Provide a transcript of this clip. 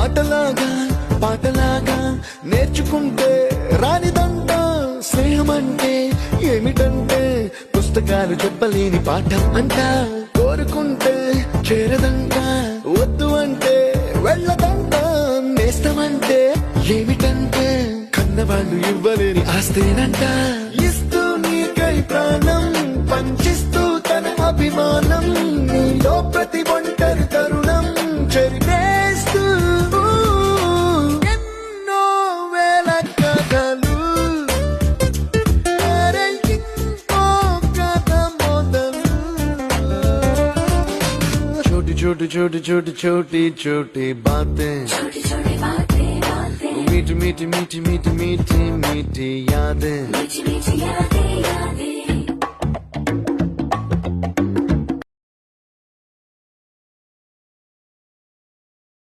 ఆటలాగా పాటలాగా నేర్చుకుంటే రానిదంట స్నేహం అంటే ఏమిటంటే పుస్తకాలు చెప్పలేని పాఠం అంట కోరుకుంటే చేరదంట వద్దు అంటే వెళ్ళదంట నేస్తమంటే ఏమిటంటే కన్నవాళ్ళు ఇవ్వలేని ఆస్తేనంట ఇస్తూ నీకై ప్రాణం పంచిస్తూ తన అభిమానం నీలో ప్రతి ఒంటరి తరుణం చెరిపేస్తూ ఎన్నో వేల కథలు అరే ఇంకో కథ మొదలు छोटी छोटी छोटी छोटी छोटी छोटी बातें मीठी मीठी मीठी मीठी मीठी मीठी यादें